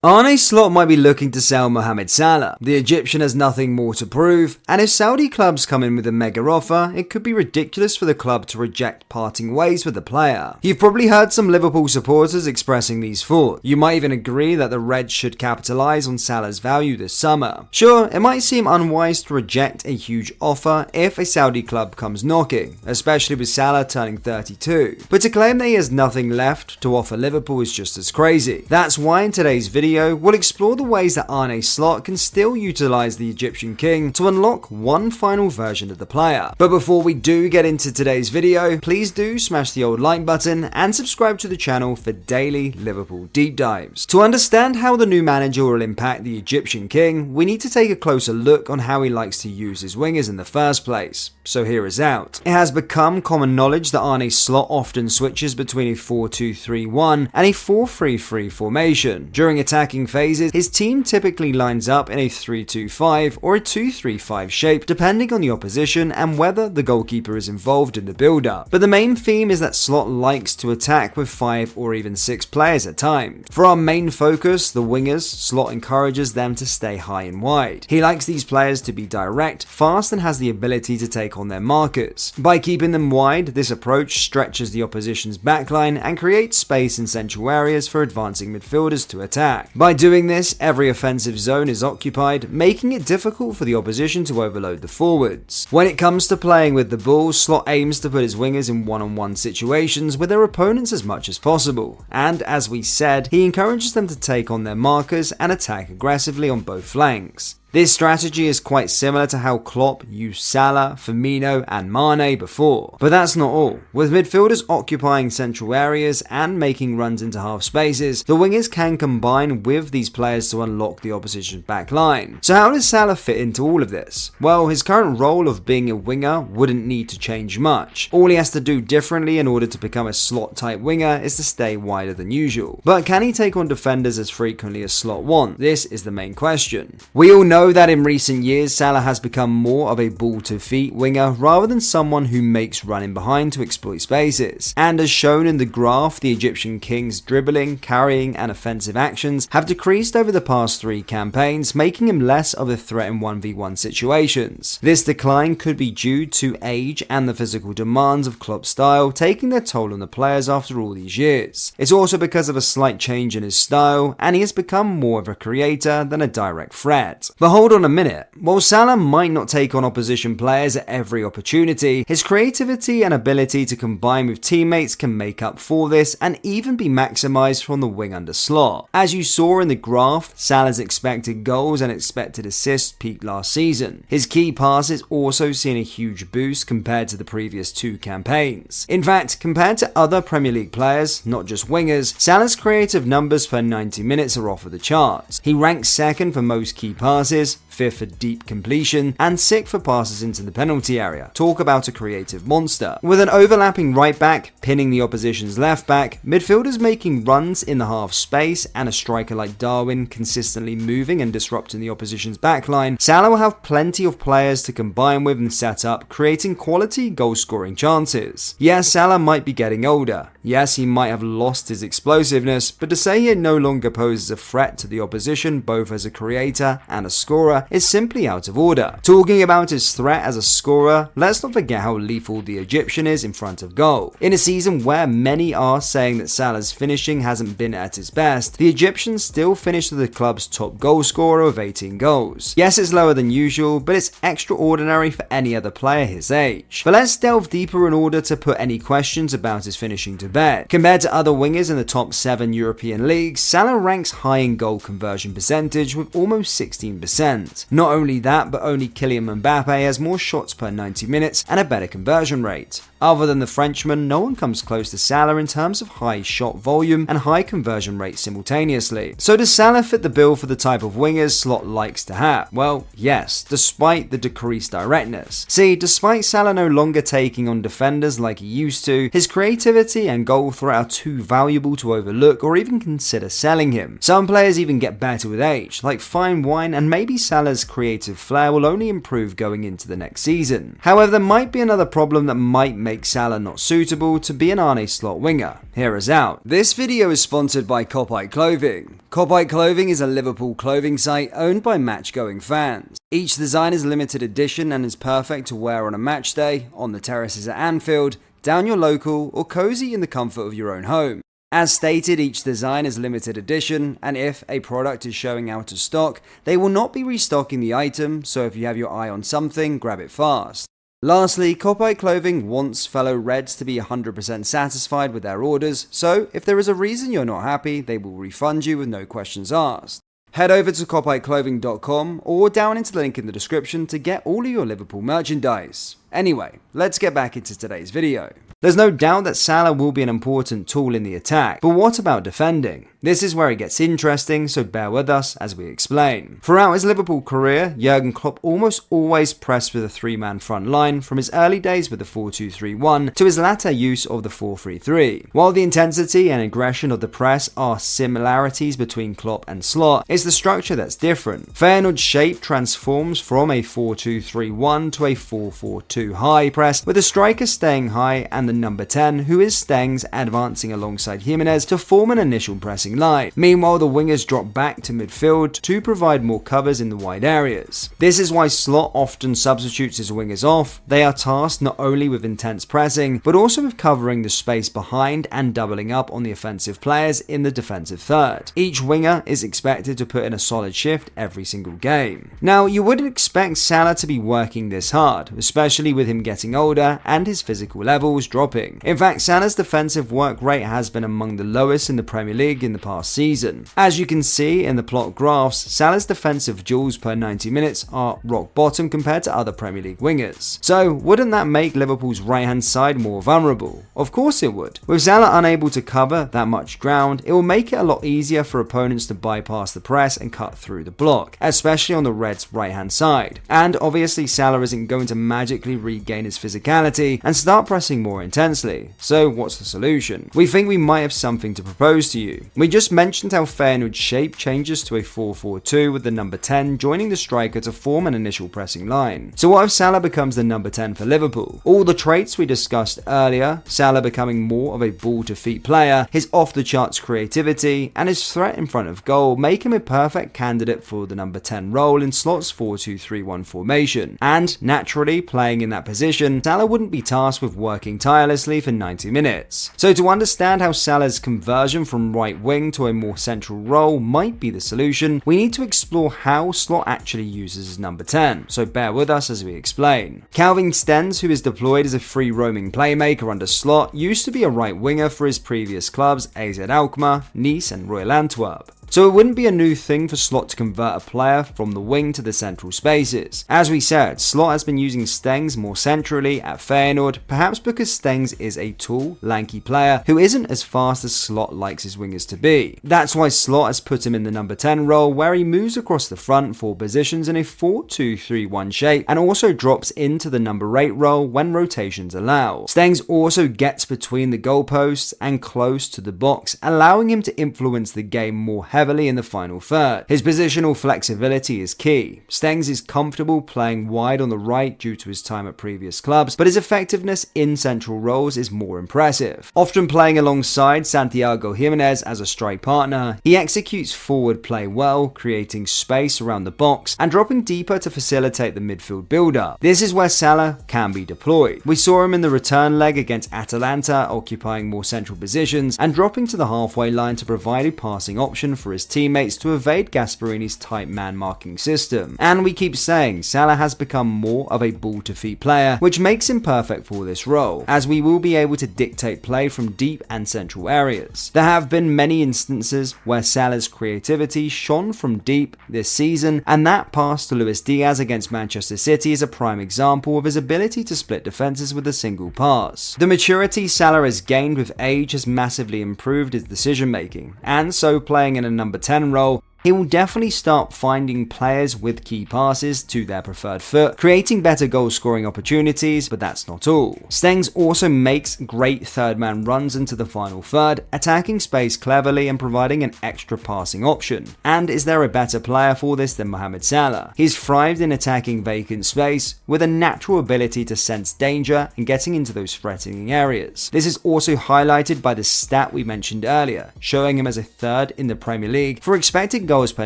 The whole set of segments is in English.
Arne Slot might be looking to sell Mohamed Salah. The Egyptian has nothing more to prove, and if Saudi clubs come in with a mega offer, it could be ridiculous for the club to reject parting ways with the player. You've probably heard some Liverpool supporters expressing these thoughts. You might even agree that the Reds should capitalise on Salah's value this summer. Sure, it might seem unwise to reject a huge offer if a Saudi club comes knocking, especially with Salah turning 32, but to claim that he has nothing left to offer Liverpool is just as crazy. That's why in today's video, we'll explore the ways that Arne Slot can still utilise the Egyptian king to unlock one final version of the player. But before we do get into today's video, please do smash the old like button and subscribe to the channel for daily Liverpool deep dives. To understand how the new manager will impact the Egyptian king, we need to take a closer look on how he likes to use his wingers in the first place. So here is out. It has become common knowledge that Arne Slot often switches between a 4-2-3-1 and a 4-3-3 formation. During attacking phases, his team typically lines up in a 3-2-5 or a 2-3-5 shape depending on the opposition and whether the goalkeeper is involved in the build-up. But the main theme is that Slot likes to attack with 5 or even 6 players at times. For our main focus, the wingers, Slot encourages them to stay high and wide. He likes these players to be direct, fast and has the ability to take on their markers. By keeping them wide, this approach stretches the opposition's backline and creates space in central areas for advancing midfielders to attack. By doing this, every offensive zone is occupied, making it difficult for the opposition to overload the forwards. When it comes to playing with the ball, Slot aims to put his wingers in one-on-one situations with their opponents as much as possible, and as we said, he encourages them to take on their markers and attack aggressively on both flanks. This strategy is quite similar to how Klopp used Salah, Firmino and Mane before. But that's not all. With midfielders occupying central areas and making runs into half spaces, the wingers can combine with these players to unlock the opposition's back line. So how does Salah fit into all of this? Well, his current role of being a winger wouldn't need to change much. All he has to do differently in order to become a Slot type winger is to stay wider than usual. But can he take on defenders as frequently as Slot wants? This is the main question. We all know that in recent years, Salah has become more of a ball-to-feet winger rather than someone who makes running behind to exploit spaces. And as shown in the graph, the Egyptian king's dribbling, carrying and offensive actions have decreased over the past 3 campaigns, making him less of a threat in 1v1 situations. This decline could be due to age and the physical demands of Klopp's style taking their toll on the players after all these years. It's also because of a slight change in his style, and he has become more of a creator than a direct threat. But hold on a minute. While Salah might not take on opposition players at every opportunity, his creativity and ability to combine with teammates can make up for this and even be maximised from the wing under Slot. As you saw in the graph, Salah's expected goals and expected assists peaked last season. His key passes also seen a huge boost compared to the previous 2 campaigns. In fact, compared to other Premier League players, not just wingers, Salah's creative numbers per 90 minutes are off of the charts. He ranks 2nd for most key passes, 5th for deep completion, and 6th for passes into the penalty area. Talk about a creative monster. With an overlapping right back, pinning the opposition's left back, midfielders making runs in the half space, and a striker like Darwin consistently moving and disrupting the opposition's backline, Salah will have plenty of players to combine with and set up, creating quality goal-scoring chances. Yes, Salah might be getting older. Yes, he might have lost his explosiveness, but to say he no longer poses a threat to the opposition both as a creator and a scorer is simply out of order. Talking about his threat as a scorer, let's not forget how lethal the Egyptian is in front of goal. In a season where many are saying that Salah's finishing hasn't been at its best, the Egyptian still finished as the club's top goal scorer with 18 goals. Yes, it's lower than usual, but it's extraordinary for any other player his age. But let's delve deeper in order to put any questions about his finishing to bed. Compared to other wingers in the top 7 European leagues, Salah ranks high in goal conversion percentage with almost 16%. Not only that, but only Kylian Mbappe has more shots per 90 minutes and a better conversion rate. Other than the Frenchman, no one comes close to Salah in terms of high shot volume and high conversion rate simultaneously. So does Salah fit the bill for the type of wingers Slot likes to have? Well, yes, despite the decreased directness. See, despite Salah no longer taking on defenders like he used to, his creativity and goal threat are too valuable to overlook or even consider selling him. Some players even get better with age, like fine wine, and maybe Salah's creative flair will only improve going into the next season. However, there might be another problem that might make make Salah not suitable to be an Arne slot winger. Hear us out. This video is sponsored by Clothing. Clothing is a Liverpool clothing site owned by match-going fans. Each design is limited edition and is perfect to wear on a match day, on the terraces at Anfield, down your local, or cozy in the comfort of your own home. As stated, each design is limited edition, and if a product is showing out of stock, they will not be restocking the item, so if you have your eye on something, grab it fast. Lastly, Clothing wants fellow Reds to be 100% satisfied with their orders, so if there is a reason you're not happy, they will refund you with no questions asked. Head over to clothing.com or down into the link in the description to get all of your Liverpool merchandise. Anyway, let's get back into today's video. There's no doubt that Salah will be an important tool in the attack, but what about defending? This is where it gets interesting, so bear with us as we explain. Throughout his Liverpool career, Jurgen Klopp almost always pressed with a three-man front line, from his early days with the 4-2-3-1 to his latter use of the 4-3-3. While the intensity and aggression of the press are similarities between Klopp and Slot, it's the structure that's different. Feyenoord's shape transforms from a 4-2-3-1 to a 4-4-2 high press, with the striker staying high and the number 10, who is Stengs, advancing alongside Jimenez to form an initial pressing line. Meanwhile, the wingers drop back to midfield to provide more covers in the wide areas. This is why Slot often substitutes his wingers off. They are tasked not only with intense pressing, but also with covering the space behind and doubling up on the offensive players in the defensive third. Each winger is expected to put in a solid shift every single game. Now, you wouldn't expect Salah to be working this hard, especially with him getting older and his physical levels dropping. In fact, Salah's defensive work rate has been among the lowest in the Premier League in the past season. As you can see in the plot graphs, Salah's defensive duels per 90 minutes are rock bottom compared to other Premier League wingers. So, wouldn't that make Liverpool's right-hand side more vulnerable? Of course it would. With Salah unable to cover that much ground, it will make it a lot easier for opponents to bypass the press and cut through the block, especially on the Reds' right-hand side. And obviously Salah isn't going to magically regain his physicality and start pressing more intensely. So what's the solution? We think we might have something to propose to you. We just mentioned how Feyenoord's shape changes to a 4-4-2 with the number 10 joining the striker to form an initial pressing line. So what if Salah becomes the number 10 for Liverpool? All the traits we discussed earlier, Salah becoming more of a ball-to-feet player, his off-the-charts creativity, and his threat in front of goal make him a perfect candidate for the number 10 role in Slot's 4-2-3-1 formation. And naturally, playing in that position, Salah wouldn't be tasked with working tirelessly for 90 minutes. So to understand how Salah's conversion from right wing to a more central role might be the solution, we need to explore how Slot actually uses his number 10, so bear with us as we explain. Calvin Stengs, who is deployed as a free roaming playmaker under Slot, used to be a right winger for his previous clubs AZ Alkmaar, Nice and Royal Antwerp. So it wouldn't be a new thing for Slot to convert a player from the wing to the central spaces. As we said, Slot has been using Stengs more centrally at Feyenoord, perhaps because Stengs is a tall, lanky player who isn't as fast as Slot likes his wingers to be. That's why Slot has put him in the number 10 role, where he moves across the front 4 positions in a 4-2-3-1 shape and also drops into the number 8 role when rotations allow. Stengs also gets between the goalposts and close to the box, allowing him to influence the game more heavily in the final third. His positional flexibility is key. Stengs is comfortable playing wide on the right due to his time at previous clubs, but his effectiveness in central roles is more impressive. Often playing alongside Santiago Jimenez as a strike partner, he executes forward play well, creating space around the box and dropping deeper to facilitate the midfield build-up. This is where Salah can be deployed. We saw him in the return leg against Atalanta, occupying more central positions and dropping to the halfway line to provide a passing option for his teammates to evade Gasperini's tight man-marking system. And we keep saying Salah has become more of a ball-to-feet player, which makes him perfect for this role, as we will be able to dictate play from deep and central areas. There have been many instances where Salah's creativity shone from deep this season, and that pass to Luis Diaz against Manchester City is a prime example of his ability to split defenses with a single pass. The maturity Salah has gained with age has massively improved his decision-making, and so playing in a number 10 role he will definitely start finding players with key passes to their preferred foot, creating better goal scoring opportunities, but that's not all. Stengs also makes great third man runs into the final third, attacking space cleverly and providing an extra passing option. And is there a better player for this than Mohamed Salah? He's thrived in attacking vacant space with a natural ability to sense danger and getting into those threatening areas. This is also highlighted by the stat we mentioned earlier, showing him as a third in the Premier League for expected goals per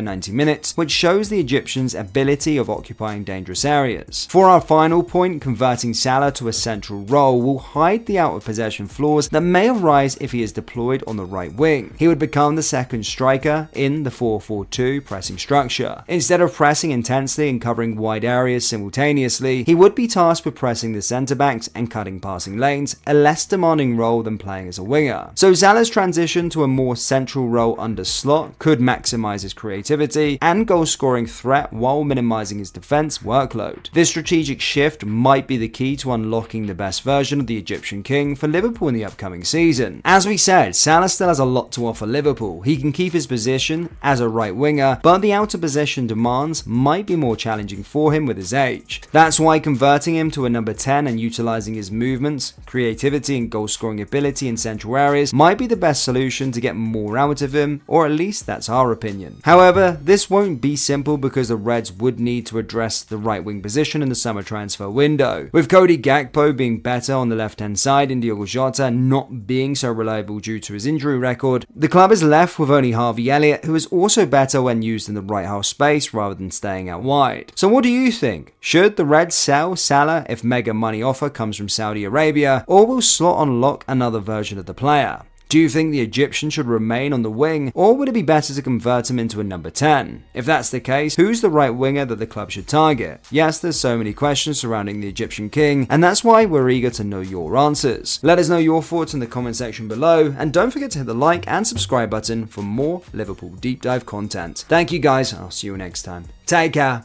90 minutes, which shows the Egyptians' ability of occupying dangerous areas. For our final point, converting Salah to a central role will hide the out of possession flaws that may arise if he is deployed on the right wing. He would become the second striker in the 4-4-2 pressing structure. Instead of pressing intensely and covering wide areas simultaneously, he would be tasked with pressing the centre backs and cutting passing lanes, a less demanding role than playing as a winger. So Salah's transition to a more central role under slot could maximise his creativity and goal scoring threat while minimizing his defense workload. This strategic shift might be the key to unlocking the best version of the Egyptian king for Liverpool in the upcoming season. As we said, Salah still has a lot to offer Liverpool. He can keep his position as a right winger, but the outer possession demands might be more challenging for him with his age. That's why converting him to a number 10 and utilizing his movements, creativity and goal scoring ability in central areas might be the best solution to get more out of him, or at least that's our opinion. However, this won't be simple because the Reds would need to address the right wing position in the summer transfer window. With Cody Gakpo being better on the left hand side and Diogo Jota not being so reliable due to his injury record, the club is left with only Harvey Elliott, who is also better when used in the right half space rather than staying out wide. So what do you think? Should the Reds sell Salah if mega money offer comes from Saudi Arabia, or will Slot unlock another version of the player? Do you think the Egyptian should remain on the wing, or would it be better to convert him into a number 10? If that's the case, who's the right winger that the club should target? Yes, there's so many questions surrounding the Egyptian king, and that's why we're eager to know your answers. Let us know your thoughts in the comment section below, and don't forget to hit the like and subscribe button for more Liverpool deep dive content. Thank you guys, I'll see you next time. Take care.